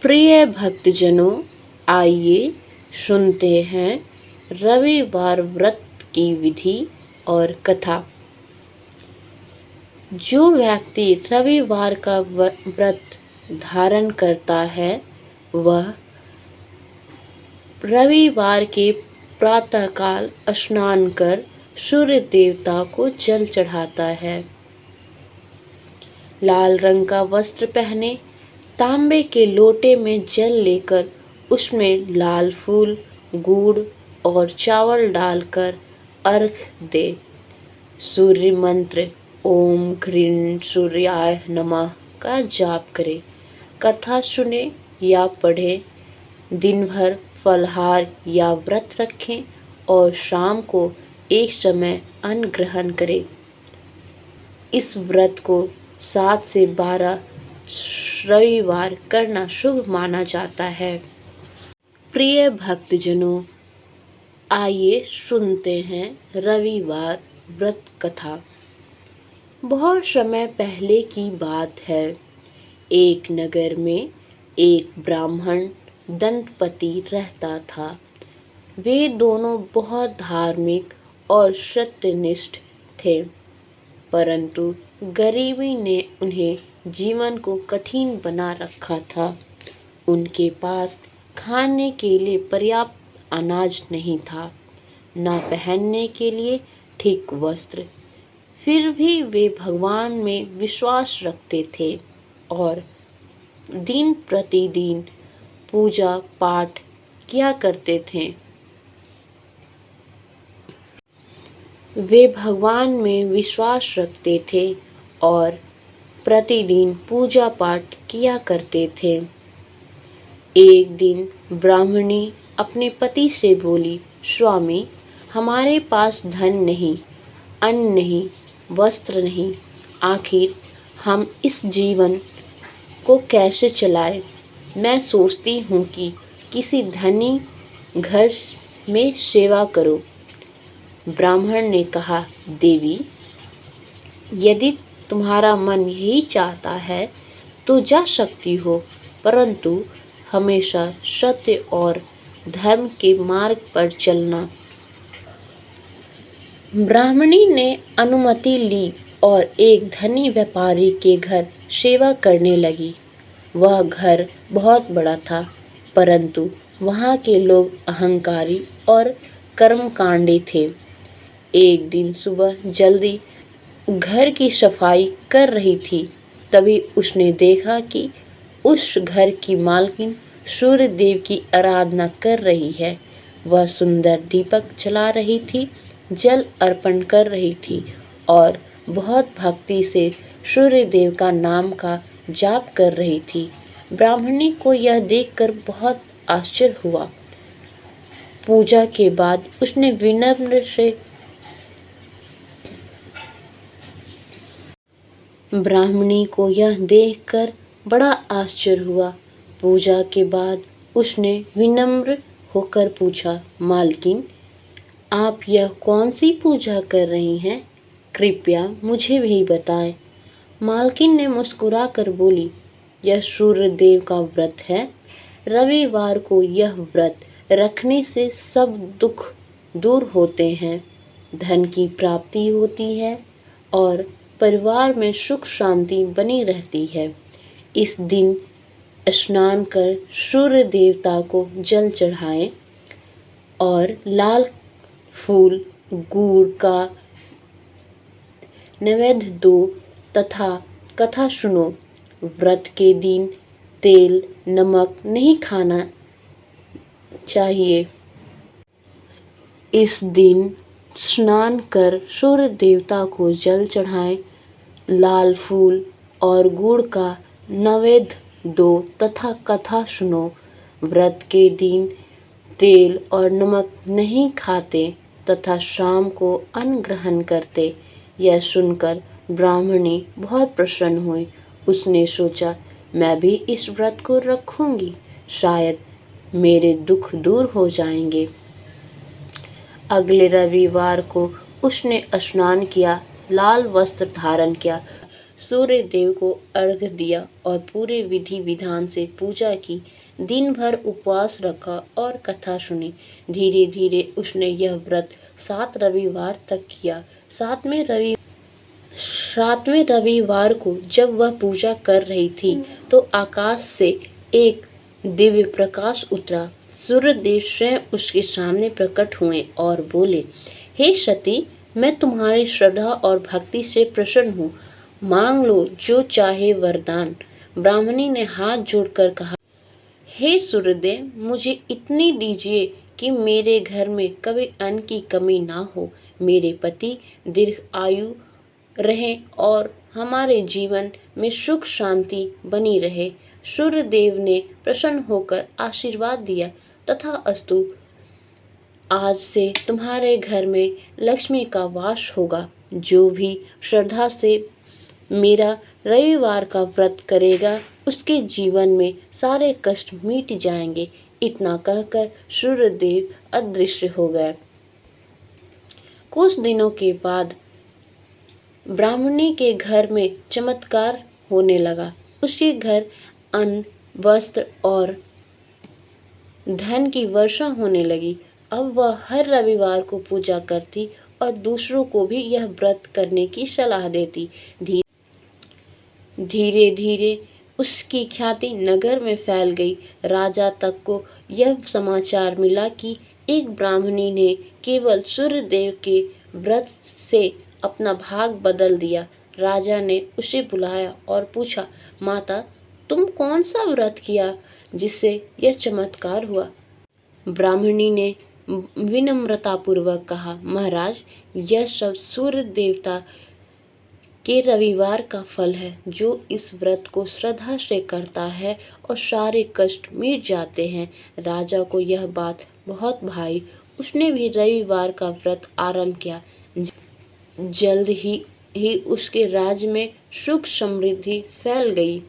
प्रिय भक्तजनों, आइए सुनते हैं रविवार व्रत की विधि और कथा। जो व्यक्ति रविवार का व्रत धारण करता है वह रविवार के प्रातःकाल स्नान कर सूर्य देवता को जल चढ़ाता है। लाल रंग का वस्त्र पहने, तांबे के लोटे में जल लेकर उसमें लाल फूल, गुड़ और चावल डालकर अर्घ्य दे। सूर्य मंत्र ओम ह्रीं सूर्याय नमः का जाप करे। कथा सुने या पढ़े। दिन भर फलाहार या व्रत रखें और शाम को एक समय अन्न ग्रहण करें। इस व्रत को 7 से 12 रविवार करना शुभ माना जाता है। प्रिय भक्तजनों, आइए सुनते हैं रविवार व्रत कथा। बहुत समय पहले की बात है। एक नगर में एक ब्राह्मण दंपति रहता था। वे दोनों बहुत धार्मिक और सत्यनिष्ठ थे, परंतु गरीबी ने उन्हें जीवन को कठिन बना रखा था। उनके पास खाने के लिए पर्याप्त अनाज नहीं था, न पहनने के लिए ठीक वस्त्र। फिर भी वे भगवान में विश्वास रखते थे और दिन प्रतिदिन पूजा पाठ किया करते थे। वे भगवान में विश्वास रखते थे और प्रतिदिन पूजा पाठ किया करते थे। एक दिन ब्राह्मणी अपने पति से बोली, स्वामी, हमारे पास धन नहीं, अन्न नहीं, वस्त्र नहीं, आखिर हम इस जीवन को कैसे चलाएं? मैं सोचती हूँ कि किसी धनी घर में सेवा करो। ब्राह्मण ने कहा, देवी, यदि तुम्हारा मन यही चाहता है तो जा सकती हो, परंतु हमेशा सत्य और धर्म के मार्ग पर चलना। ब्राह्मणी ने अनुमति ली और एक धनी व्यापारी के घर सेवा करने लगी। वह घर बहुत बड़ा था, परंतु वहाँ के लोग अहंकारी और कर्मकांडी थे। एक दिन सुबह जल्दी घर की सफाई कर रही थी, तभी उसने देखा कि उस घर की मालकिन सूर्य देव की आराधना कर रही है। वह सुंदर दीपक जला रही थी, जल अर्पण कर रही थी और बहुत भक्ति से सूर्य देव का नाम का जाप कर रही थी। ब्राह्मणी को यह देखकर बहुत आश्चर्य हुआ। पूजा के बाद उसने विनम्र से ब्राह्मणी को यह देखकर बड़ा आश्चर्य हुआ। पूजा के बाद उसने विनम्र होकर पूछा, मालकिन, आप यह कौन सी पूजा कर रही हैं? कृपया मुझे भी बताएं। मालकिन ने मुस्कुराकर बोली, यह सूर्य देव का व्रत है। रविवार को यह व्रत रखने से सब दुख दूर होते हैं, धन की प्राप्ति होती है और परिवार में सुख शांति बनी रहती है। इस दिन स्नान कर सूर्य देवता को जल चढ़ाएं और लाल फूल गुड़ का नैवेद्य दो तथा कथा सुनो। व्रत के दिन तेल नमक नहीं खाना चाहिए। इस दिन स्नान कर सूर्य देवता को जल चढ़ाएं, लाल फूल और गुड़ का नैवेद्य दो तथा कथा सुनो। व्रत के दिन तेल और नमक नहीं खाते तथा शाम को अन्न ग्रहण करते। यह सुनकर ब्राह्मणी बहुत प्रसन्न हुई। उसने सोचा, मैं भी इस व्रत को रखूंगी, शायद मेरे दुख दूर हो जाएंगे। अगले रविवार को उसने स्नान किया, लाल वस्त्र धारण किया, सूर्य देव को अर्घ्य दिया और पूरे विधि विधान से पूजा की। दिन भर उपवास रखा और कथा सुनी। धीरे धीरे उसने यह व्रत 7 रविवार तक किया। सातवें रविवार को जब वह पूजा कर रही थी तो आकाश से एक दिव्य प्रकाश उतरा। सूर्यदेव स्वयं उसके सामने प्रकट हुए और बोले, हे सती, मैं तुम्हारी श्रद्धा और भक्ति से प्रसन्न हूँ। मांग लो जो चाहे वरदान। ब्राह्मणी ने हाथ जोड़कर कहा, हे सूर्यदेव, मुझे इतनी दीजिए कि मेरे घर में कभी अन्न की कमी ना हो, मेरे पति दीर्घ आयु रहें और हमारे जीवन में सुख शांति बनी रहे। सूर्यदेव ने प्रसन्न होकर आशीर्वाद दिया, तथा अस्तु, आज से तुम्हारे घर में लक्ष्मी का वास होगा। जो भी श्रद्धा से मेरा रविवार का व्रत करेगा उसके जीवन में सारे कष्ट मिट जाएंगे। इतना कहकर सूर्यदेव अदृश्य हो गए। कुछ दिनों के बाद ब्राह्मणी के घर में चमत्कार होने लगा। उसके घर अन्न, वस्त्र और धन की वर्षा होने लगी। अब वह हर रविवार को पूजा करती और दूसरों को भी यह व्रत करने की सलाह देती। धीरे धीरे उसकी ख्याति नगर में फैल गई। राजा तक को यह समाचार मिला कि एक ब्राह्मणी ने केवल सूर्यदेव के व्रत से अपना भाग बदल दिया। राजा ने उसे बुलाया और पूछा, माता, तुम कौन सा व्रत किया जिससे यह चमत्कार हुआ? ब्राह्मणी ने विनम्रतापूर्वक कहा, महाराज, यह सब सूर्य देवता के रविवार का फल है। जो इस व्रत को श्रद्धा से करता है और सारे कष्ट मिट जाते हैं। राजा को यह बात बहुत भाई। उसने भी रविवार का व्रत आरंभ किया। जल्द ही उसके राज्य में सुख समृद्धि फैल गई।